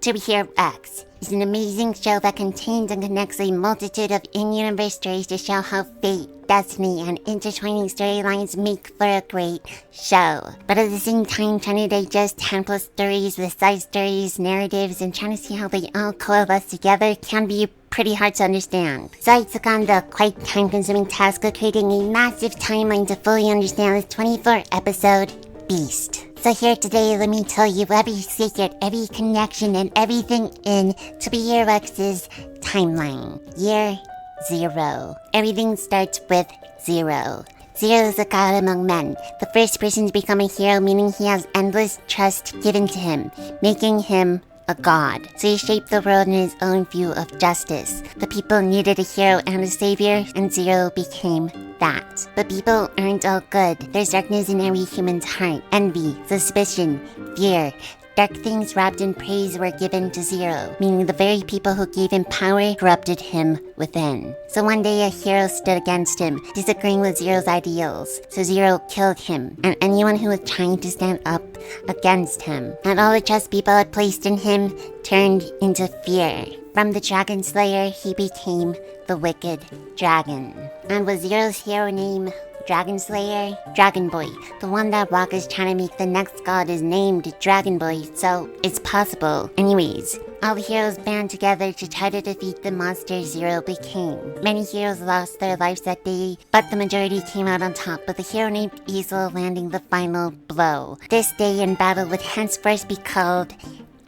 Superhero X is an amazing show that contains and connects a multitude of in-universe stories to show how fate, destiny, and intertwining storylines make for a great show. But at the same time, trying to digest handful stories with side stories, narratives, and trying to see how they all coalesce together can be pretty hard to understand. So I took on the quite time-consuming task of creating a massive timeline to fully understand this 24-episode beast. So here today, let me tell you every secret, every connection, and everything in Superhero X's timeline. Year 0. Everything starts with 0. Zero is a god among men, the first person to become a hero, meaning he has endless trust given to him, making him a god. So he shaped the world in his own view of justice. The people needed a hero and a savior, and Zero became that. But people aren't all good. There's darkness in every human's heart. Envy, suspicion, fear. Dark things wrapped in praise were given to Zero, meaning the very people who gave him power corrupted him within. So one day a hero stood against him, disagreeing with Zero's ideals. So Zero killed him, and anyone who was trying to stand up against him. And all the trust people had placed in him turned into fear. From the Dragon Slayer, he became the Wicked Dragon. And was Zero's hero name Dragon Slayer? Dragon Boy. The one that Rock is trying to make the next god is named Dragon Boy, so it's possible. Anyways, all the heroes band together to try to defeat the monster Zero became. Many heroes lost their lives that day, but the majority came out on top, with the hero named Easel landing the final blow. This day in battle would henceforth be called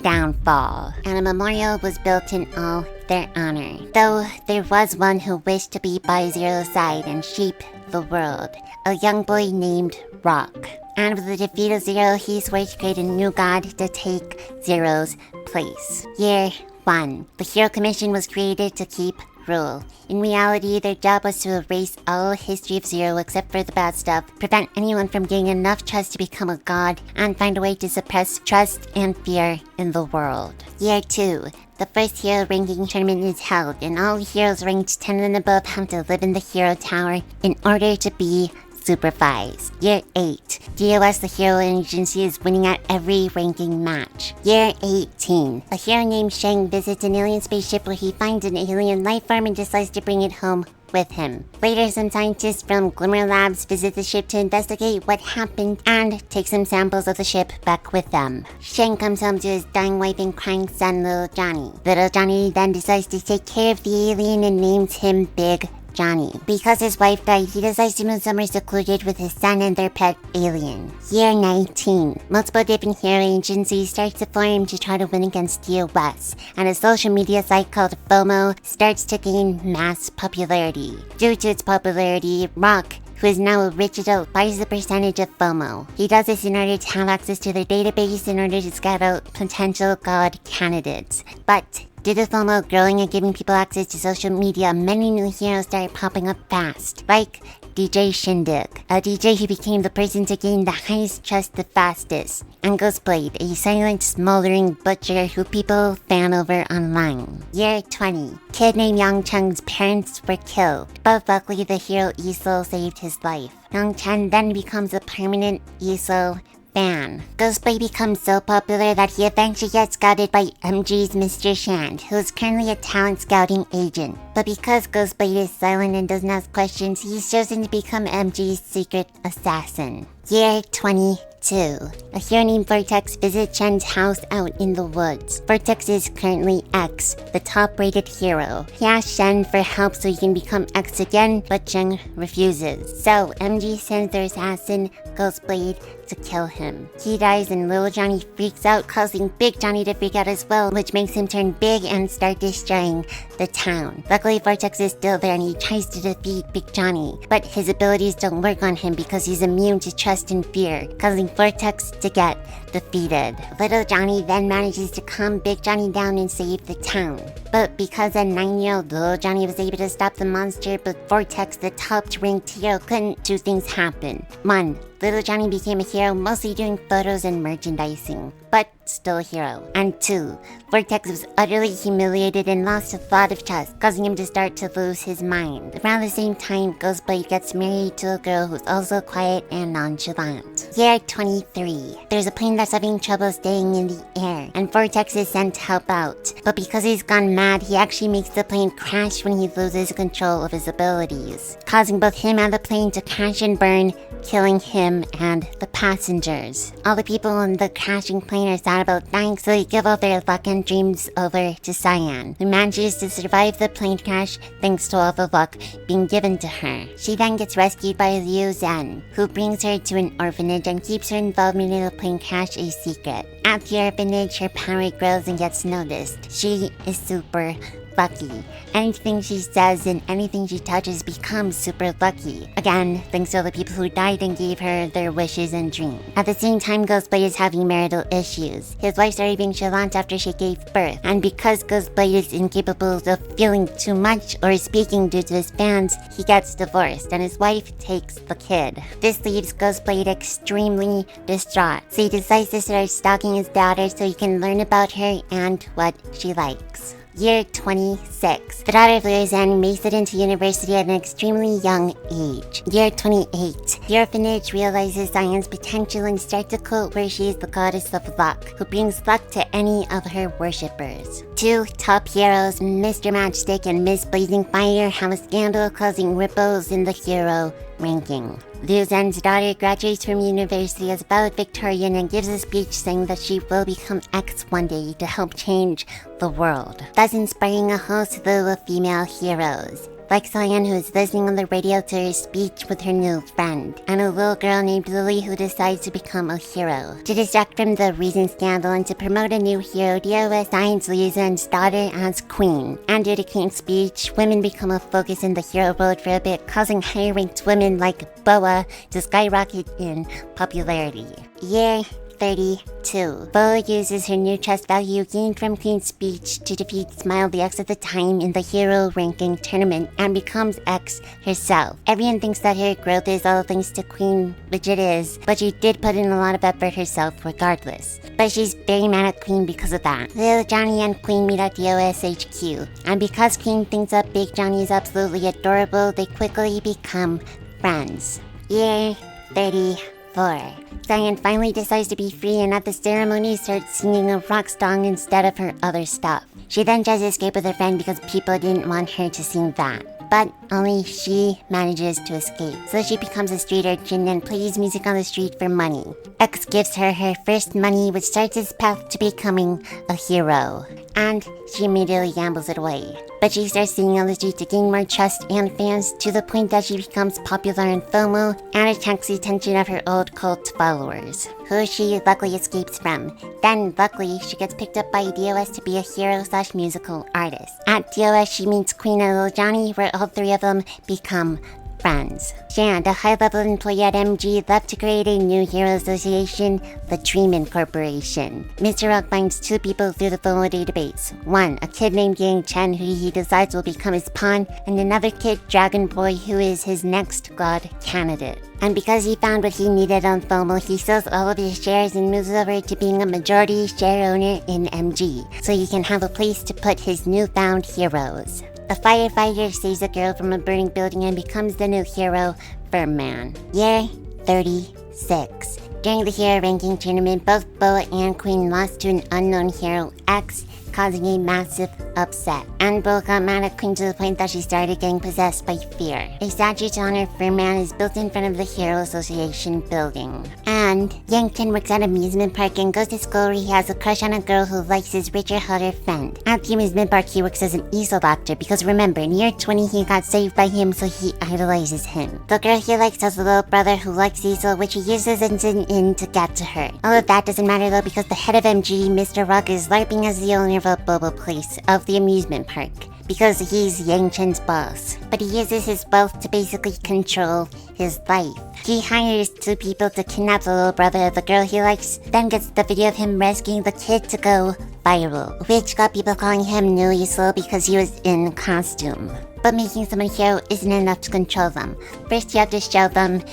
Downfall, and a memorial was built in all their honor. Though there was one who wished to be by Zero's side and shape the world, a young boy named Rock. And with the defeat of Zero, he swore to create a new god to take Zero's place. Year 1. The Hero Commission was created to keep rule. In reality, their job was to erase all history of Zero except for the bad stuff, prevent anyone from getting enough trust to become a god, and find a way to suppress trust and fear in the world. Year 2. The first hero ranking tournament is held, and all heroes ranked 10 and above have to live in the hero tower in order to be supervised. Year 8. DOS, the hero agency, is winning at every ranking match. Year 18. A hero named Shang visits an alien spaceship where he finds an alien life form and decides to bring it home with him. Later, some scientists from Glimmer Labs visit the ship to investigate what happened and take some samples of the ship back with them. Shang comes home to his dying wife and crying son, Little Johnny. Little Johnny then decides to take care of the alien and names him Big Johnny. Because his wife died, he decides to move somewhere secluded with his son and their pet alien. Year 19. Multiple different hero agencies start to form to try to win against DOS, and a social media site called FOMO starts to gain mass popularity. Due to its popularity, Rock, who is now a rich adult, buys the percentage of FOMO. He does this in order to have access to their database in order to scout out potential god candidates. But due to FOMO growing and giving people access to social media, many new heroes started popping up fast, like DJ Shindig, a DJ who became the person to gain the highest trust the fastest, and Ghostblade, a silent, smoldering butcher who people fan over online. Year 20. Kid named Yang Cheng's parents were killed, but luckily the hero Easel saved his life. Yang Chen then becomes a permanent Easel fan. Ghostblade becomes so popular that he eventually gets scouted by MG's Mr. Shand, who is currently a talent scouting agent. But because Ghostblade is silent and doesn't ask questions, he's chosen to become MG's secret assassin. Year 22. A hero named Vortex visits Shen's house out in the woods. Vortex is currently X, the top-rated hero. He asks Shen for help so he can become X again, but Shen refuses. So MG sends their assassin, Ghostblade, to kill him. He dies and Little Johnny freaks out, causing Big Johnny to freak out as well, which makes him turn big and start destroying the town. Luckily, Vortex is still there and he tries to defeat Big Johnny, but his abilities don't work on him because he's immune to trust and fear, causing Vortex to get defeated. Little Johnny then manages to calm Big Johnny down and save the town. But because a 9-year-old Little Johnny was able to stop the monster, but Vortex, the top-ranked hero, couldn't, two things happen. 1. Little Johnny became a hero mostly doing photos and merchandising. But still a hero. And 2, Vortex was utterly humiliated and lost a lot of trust, causing him to start to lose his mind. Around the same time, Ghostblade gets married to a girl who's also quiet and nonchalant. Year 23. There's a plane that's having trouble staying in the air, and Vortex is sent to help out. But because he's gone mad, he actually makes the plane crash when he loses control of his abilities, causing both him and the plane to crash and burn, killing him and the passengers. All the people in the crashing plane are sad about dying, so they give all their luck and dreams over to Cyan, who manages to survive the plane crash thanks to all the luck being given to her. She then gets rescued by Liu Zhen, who brings her to an orphanage and keeps her involvement in the plane crash a secret. At the orphanage, her power grows and gets noticed. She is super lucky. Anything she says and anything she touches becomes super lucky. Again, thanks to all the people who died and gave her their wishes and dreams. At the same time, Ghostblade is having marital issues. His wife started being chalant after she gave birth, and because Ghostblade is incapable of feeling too much or speaking due to his fans, he gets divorced and his wife takes the kid. This leaves Ghostblade extremely distraught, so he decides to start stalking his daughter so he can learn about her and what she likes. Year 26. The daughter of Liu Zhen makes it into university at an extremely young age. Year 28. The orphanage realizes Cyan's potential and starts a cult where she is the goddess of luck, who brings luck to any of her worshippers. 2 top heroes, Mr. Matchstick and Miss Blazing Fire, have a scandal causing ripples in the hero ranking. Liu Zhen's daughter graduates from university as valedictorian and gives a speech saying that she will become X one day to help change the world, thus inspiring a whole slew of female heroes, like Cyan, who is listening on the radio to her speech with her new friend, and a little girl named Lily who decides to become a hero. To distract from the recent scandal and to promote a new hero, DOS signs Liu Zhen's daughter as queen. And due to Queen's speech, women become a focus in the hero world for a bit, causing high-ranked women like Boa to skyrocket in popularity. Year 32. Boa uses her new trust value gained from Queen's speech to defeat Smile the X at the time in the hero ranking tournament and becomes X herself. Everyone thinks that her growth is all thanks to Queen, which it is, but she did put in a lot of effort herself regardless. But she's very mad at Queen because of that. Little Johnny and Queen meet at the OSHQ, and because Queen thinks that Big Johnny is absolutely adorable, they quickly become friends. Year 34. Cyan finally decides to be free and at the ceremony starts singing a rock song instead of her other stuff. She then tries to escape with her friend because people didn't want her to sing that. But only she manages to escape, so she becomes a street urchin and plays music on the street for money. X gives her her first money, which starts his path to becoming a hero, and she immediately gambles it away. But she starts singing on the street to gain more trust and fans, to the point that she becomes popular in FOMO and attracts the attention of her old cult followers, who she luckily escapes from. Then, luckily, she gets picked up by DOS to be a hero/musical artist. At DOS, she meets Queen and Little Johnny, where all three of them become friends. Shand, a high-level employee at MG, left to create a new hero association, the Dreamin' Corporation. Mr. Rock finds 2 people through the FOMO database. 1, a kid named Yang Chen, who he decides will become his pawn, and another kid, Dragon Boy, who is his next god candidate. And because he found what he needed on FOMO, he sells all of his shares and moves over to being a majority share owner in MG, so he can have a place to put his newfound heroes. A firefighter saves a girl from a burning building and becomes the new hero, Birdman. Year 36. During the hero ranking tournament, both Boa and Queen lost to an unknown hero, X, causing a massive upset. And Boa got mad at Queen to the point that she started getting possessed by fear. A statue to honor Birdman is built in front of the Hero Association building. And Yankton works at an amusement park and goes to school where he has a crush on a girl who likes his richer, hotter friend. At the amusement park, he works as an easel doctor because remember, in year 20 he got saved by him, so he idolizes him. The girl he likes has a little brother who likes easel, which he uses as an in to get to her. All of that doesn't matter though, because the head of MG, Mr. Rock, is LARPing as the owner of a boba place of the amusement park, because he's Yang Chen's boss. But he uses his wealth to basically control his life. He hires 2 people to kidnap the little brother of the girl he likes, then gets the video of him rescuing the kid to go viral, which got people calling him Newly Slow because he was in costume. But making someone a hero isn't enough to control them. First you have to show them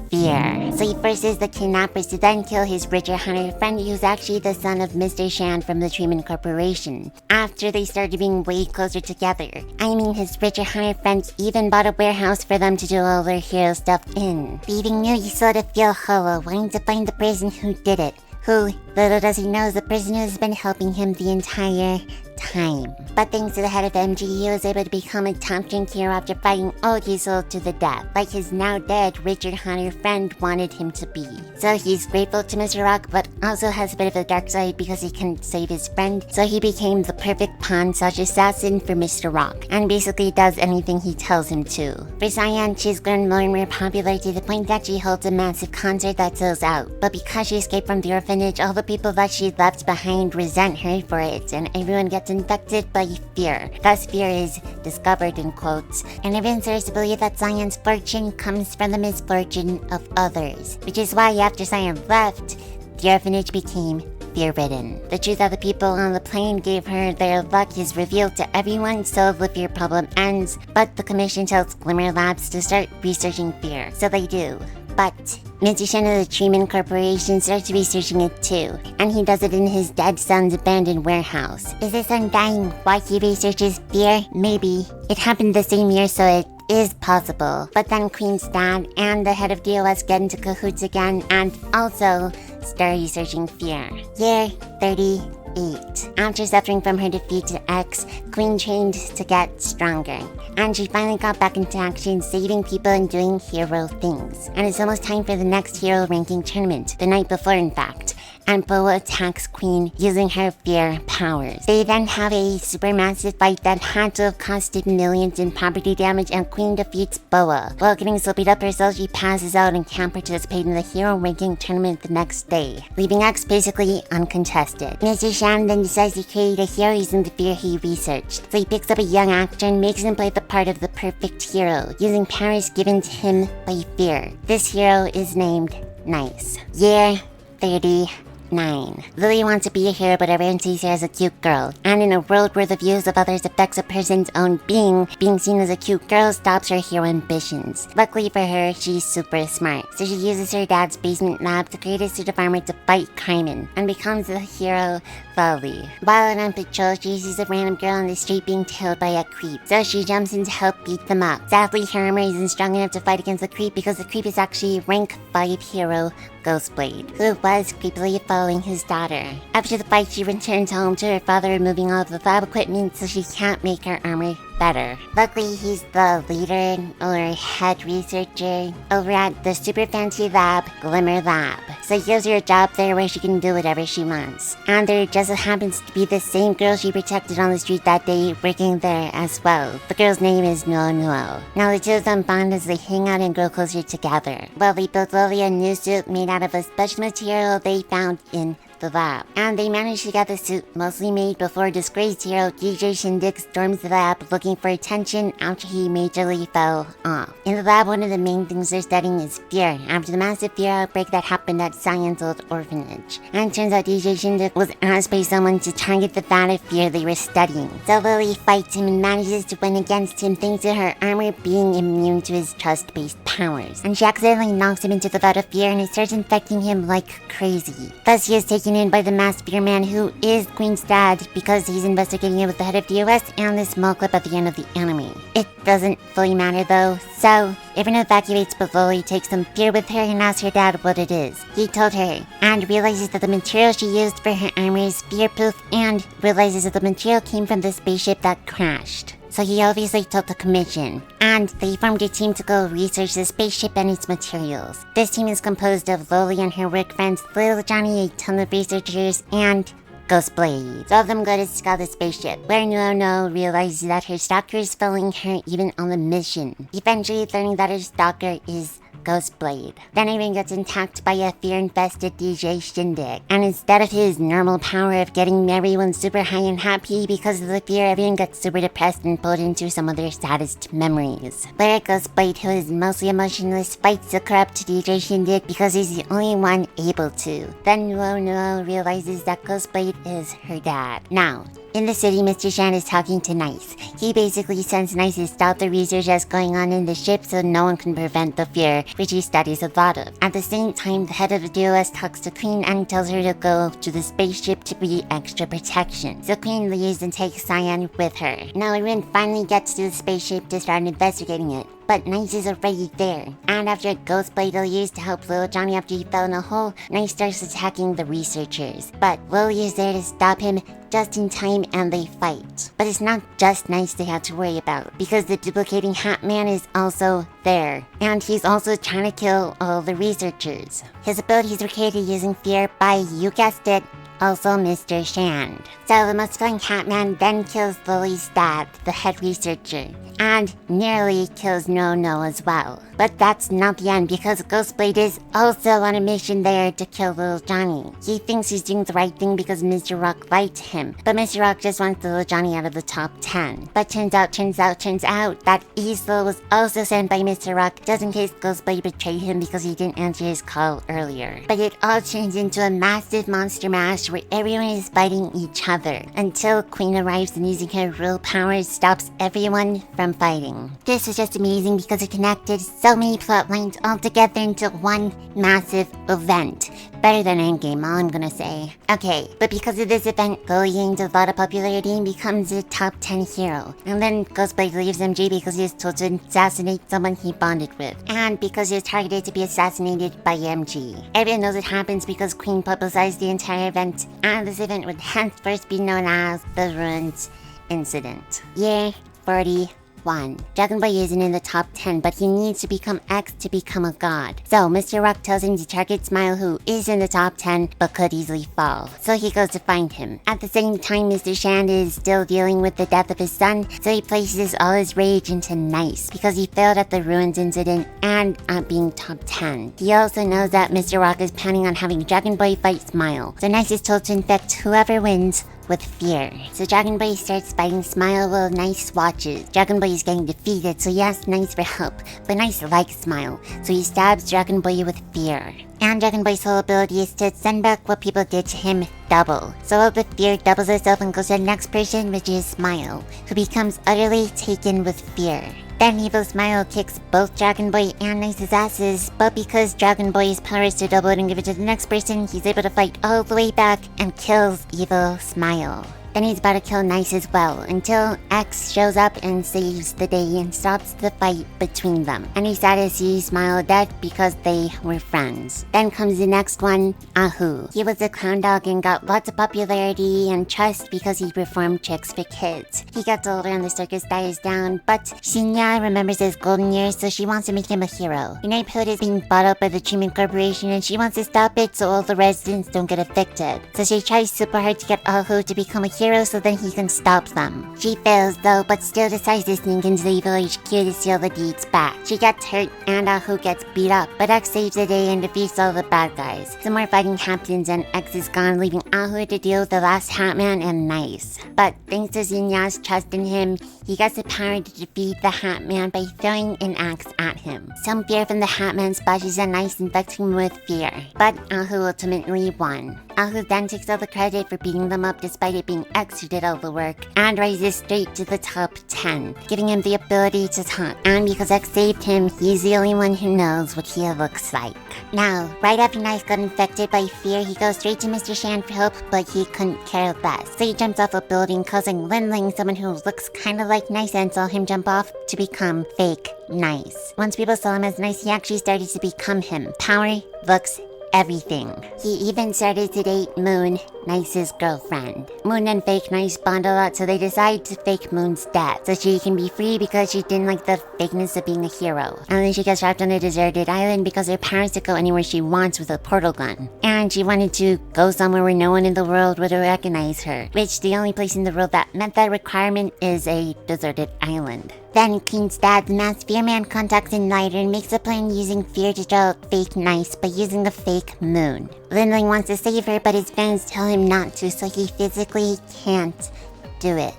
fear. So he forces the kidnappers to then kill his richer hunter friend, who's actually the son of Mr. Shan from the Truman Corporation. After they started being way closer together. I mean, his richer hunter friend even bought a warehouse for them to do all their hero stuff in. Leaving New, you sort of feel hollow, wanting to find the person who did it. Who, little does he know, is the person who has been helping him the entire time. But thanks to the head of MG, he was able to become a top rank hero after fighting old Diesel to the death, like his now dead Richard Hunter friend wanted him to be. So he's grateful to Mr. Rock, but also has a bit of a dark side because he couldn't save his friend, so he became the perfect pawn/assassin for Mr. Rock, and basically does anything he tells him to. For Cyan, she's grown more and more popular to the point that she holds a massive concert that sells out, but because she escaped from the orphanage, all the people that she left behind resent her for it, and everyone gets infected by fear. Thus, fear is discovered in quotes, and everyone starts to believe that Cyan's fortune comes from the misfortune of others, which is why after Cyan left, the orphanage became fear-ridden. The truth that the people on the plane gave her their luck is revealed to everyone, so the fear problem ends, but the commission tells Glimmer Labs to start researching fear, so they do. But Mr. Shen of the Truman Corporation starts researching it too, and he does it in his dead son's abandoned warehouse. Is his son dying while he researches fear? Maybe. It happened the same year, so it is possible. But then Queen's dad and the head of DOS get into cahoots again and also start researching fear. Year 38. After suffering from her defeat to X, Queen trained to get stronger, and she finally got back into action, saving people and doing hero things. And it's almost time for the next hero ranking tournament, the night before in fact, and Boa attacks Queen using her fear powers. They then have a supermassive fight that had to have costed millions in property damage, and Queen defeats Boa. While getting so beat up herself, she passes out and can't participate in the hero ranking tournament the next day, leaving X basically uncontested. Mr. Shan then decides to create a hero using the fear he researched. So he picks up a young actor and makes him play the part of the perfect hero, using powers given to him by fear. This hero is named Nice. Year 39. Lily wants to be a hero, but everyone sees her as a cute girl. And in a world where the views of others affects a person's own being seen as a cute girl stops her hero ambitions. Luckily for her, she's super smart, so she uses her dad's basement lab to create a suit of armor to fight crime and becomes the hero Lolly. While on patrol, she sees a random girl on the street being tailed by a creep, so she jumps in to help beat them up. Sadly, her armor isn't strong enough to fight against the creep because the creep is actually rank 5 hero Ghostblade, who was creepily following his daughter. After the fight, she returns home to her father, removing all of the lab equipment so she can't make her armor better. Luckily, he's the leader or head researcher over at the super fancy lab, Glimmer Lab. So he gives her a job there where she can do whatever she wants. And there just so happens to be the same girl she protected on the street that day working there as well. The girl's name is Nuo Nuo. Now the two of them bond as they hang out and grow closer together. Well, they built Lily a new suit made out of a special material they found in the lab, and they managed to get the suit mostly made before disgraced hero DJ Shindig storms the lab looking for attention after he majorly fell off. In the lab, one of the main things they're studying is fear after the massive fear outbreak that happened at Cyan's old orphanage. And it turns out DJ Shindig was asked by someone to target the vat of fear they were studying. So Lily fights him and manages to win against him thanks to her armor being immune to his trust-based powers. And she accidentally knocks him into the vat of fear and it starts infecting him like crazy. Thus he is taken in by the masked fear man, who is Queen's dad, because he's investigating it with the head of DOS and the small clip at the end of the anime. It doesn't fully matter though, so everyone evacuates, but Lily takes some fear with her and asks her dad what it is. He told her, and realizes that the material she used for her armor is fear-proof, and realizes that the material came from the spaceship that crashed. So he obviously told the commission, and they formed a team to go research the spaceship and its materials. This team is composed of Loli and her work friends, Little Johnny, a ton of researchers, and Ghostblade. All of them go to scout the spaceship, where Nuo realizes that her stalker is following her even on the mission, eventually learning that her stalker is Ghostblade. Then Irene gets attacked by a fear-infested DJ Shindig, and instead of his normal power of getting everyone super high and happy because of the fear, everyone gets super depressed and pulled into some of their saddest memories. Where Ghostblade, who is mostly emotionless, fights the corrupt DJ Shindig because he's the only one able to. Then Nuo realizes that Ghostblade is her dad. Now, in the city, Mr. Shan is talking to Nice. He basically sends Nice to stop the research that's going on in the ship so no one can prevent the fear, which he studies a lot of. At the same time, the head of the duelist talks to Queen and tells her to go to the spaceship to be extra protection. So Queen leaves and takes Cyan with her. Now Irene finally gets to the spaceship to start investigating it. But Nice is already there. And after a ghost blade used to help little Johnny after he fell in a hole, Nice starts attacking the researchers. But Willie is there to stop him just in time and they fight. But it's not just Nice they have to worry about, because the duplicating Hat Man is also there. And he's also trying to kill all the researchers. His abilities were created using fear by, you guessed it, also Mr. Shand. So the most flying Hat Man then kills Lily's dad, the head researcher, and nearly kills No as well. But that's not the end, because Ghostblade is also on a mission there to kill little Johnny. He thinks he's doing the right thing because Mr. Rock lied to him, but Mr. Rock just wants little Johnny out of the top 10. But turns out that Isla was also sent by Mr. Rock just in case Ghostblade betrayed him because he didn't answer his call earlier. But it all turns into a massive monster mash where everyone is fighting each other until Queen arrives and using her real powers stops everyone from fighting. This was just amazing because it connected so many plot lines all together into one massive event. Better than Endgame, all I'm gonna say. Okay, but because of this event, Gold gains a lot of popularity and becomes a top 10 hero. And then Ghostblade leaves MJ because he is told to assassinate someone he bonded with. And because he is targeted to be assassinated by MG. Everyone knows it happens because Queen publicized the entire event, and this event would henceforth be known as the Ruins Incident. Year 41. Dragon Boy isn't in the top 10, but he needs to become X to become a god. So Mr. Rock tells him to target Smile, who is in the top 10, but could easily fall. So he goes to find him. At the same time, Mr. Shand is still dealing with the death of his son, so he places all his rage into Nice, because he failed at the Ruins Incident and at being top 10. He also knows that Mr. Rock is planning on having Dragon Boy fight Smile, so Nice is told to infect whoever wins with fear. So Dragon Boy starts fighting Smile while Nice watches. Dragon Boy is getting defeated, so he asks Nice for help, but Nice likes Smile, so he stabs Dragon Boy with fear. And Dragon Boy's whole ability is to send back what people did to him double. So all the fear doubles itself and goes to the next person, which is Smile, who becomes utterly taken with fear. Then Evil Smile kicks both Dragon Boy and Nice's asses, but because Dragon Boy's power is to double it and give it to the next person, he's able to fight all the way back and kills Evil Smile. Then he's about to kill Nice as well, until X shows up and saves the day and stops the fight between them. And he's sad to see Smile dead because they were friends. Then comes the next one, Ahu. He was a clown dog and got lots of popularity and trust because he performed tricks for kids. He gets older and the circus dies down, but Shinya remembers his golden years, so she wants to make him a hero. Her neighborhood is being bought up by the Treatment Corporation and she wants to stop it so all the residents don't get evicted. So she tries super hard to get Ahu to become a hero so then he can stop them. She fails though, but still decides to sneak into the evil HQ to steal the deeds back. She gets hurt and Ahu gets beat up, but X saves the day and defeats all the bad guys. Some more fighting happens and X is gone, leaving Ahu to deal with the last Hatman and Nice. But thanks to Zinya's trust in him, he gets the power to defeat the Hatman by throwing an axe at him. Some fear from the Hatman splashes on Nice, infecting him with fear, but Ahu ultimately won. Ahu then takes all the credit for beating them up despite it being X who did all the work, and rises straight to the top 10, giving him the ability to talk. And because X saved him, he's the only one who knows what he looks like. Now, right after Nice got infected by fear, he goes straight to Mr. Shand for help, but he couldn't care less. So he jumps off a building, causing Linling, someone who looks kinda like Nice, and saw him jump off to become fake Nice. Once people saw him as Nice, he actually started to become him. Power, looks, everything. He even started to date Moon, Nice's girlfriend. Moon and fake Nice bond a lot, so they decide to fake Moon's death, so she can be free because she didn't like the fakeness of being a hero. And then she gets trapped on a deserted island because her parents could go anywhere she wants with a portal gun. And she wanted to go somewhere where no one in the world would recognize her, which the only place in the world that met that requirement is a deserted island. Then Queen's dad, the masked fear man, contacts Enlighter and makes a plan using fear to draw out fake Nice by using a fake Moon. Linling wants to save her, but his fans tell him not to, so he physically can't do it.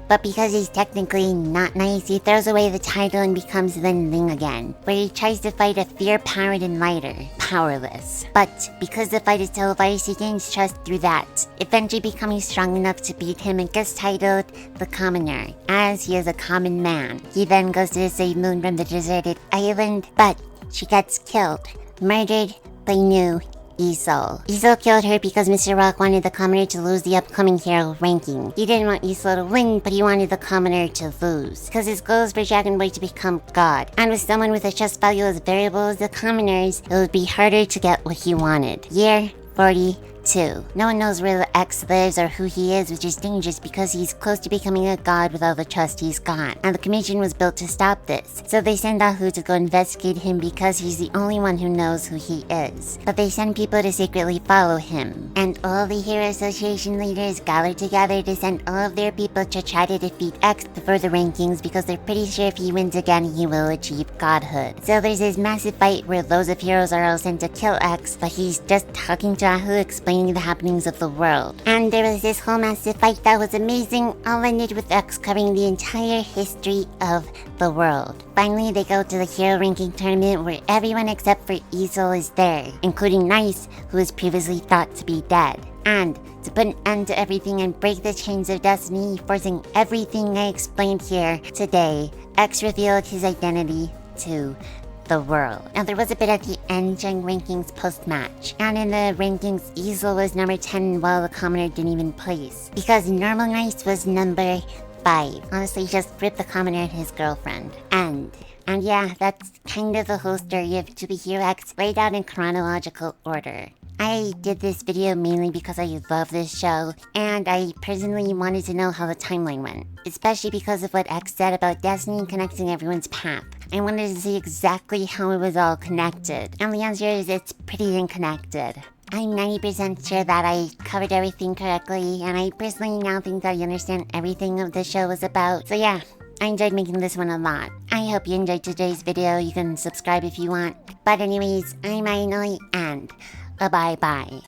But because he's technically not Nice, he throws away the title and becomes Linling again, where he tries to fight a fear-powered Enlighter, powerless. But because the fight is televised, he gains trust through that, eventually becoming strong enough to beat him and gets titled the Commoner, as he is a common man. He then goes to save Moon from the deserted island, but she gets killed, murdered by new Isol. Isol killed her because Mr. Rock wanted the commoner to lose the upcoming hero ranking. He didn't want Isol to win, but he wanted the commoner to lose, because his goal is for Dragon Boy to become God. And with someone with a trust value as variable as the commoners, it would be harder to get what he wanted. Year 42. No one knows where the X lives or who he is, which is dangerous because he's close to becoming a god with all the trust he's got. And the commission was built to stop this. So they send Ahu to go investigate him because he's the only one who knows who he is. But they send people to secretly follow him. And all the Hero Association leaders gather together to send all of their people to try to defeat X before the rankings because they're pretty sure if he wins again, he will achieve godhood. So there's this massive fight where loads of heroes are all sent to kill X, but he's just talking to Ahu, explaining the happenings of the world. And there was this whole massive fight that was amazing, all ended with X covering the entire history of the world. Finally, they go to the hero ranking tournament where everyone except for Isol is there, including Nice, who was previously thought to be dead. And to put an end to everything and break the chains of destiny, forcing everything I explained here today, X revealed his identity to the world. Now there was a bit at the end during rankings post-match, and in the rankings Isol was number 10 while the commoner didn't even place, because normal Nice was number 5. Honestly, just rip the commoner and his girlfriend. And yeah, that's kind of the whole story of To Be Hero X laid out in chronological order. I did this video mainly because I love this show, and I personally wanted to know how the timeline went, especially because of what X said about Destiny connecting everyone's path. I wanted to see exactly how it was all connected, and the answer is it's pretty unconnected. I'm 90% sure that I covered everything correctly, and I personally now think that I understand everything of the show was about. So yeah, I enjoyed making this one a lot. I hope you enjoyed today's video. You can subscribe if you want. But anyways, I'm Ainoi, and bye-bye.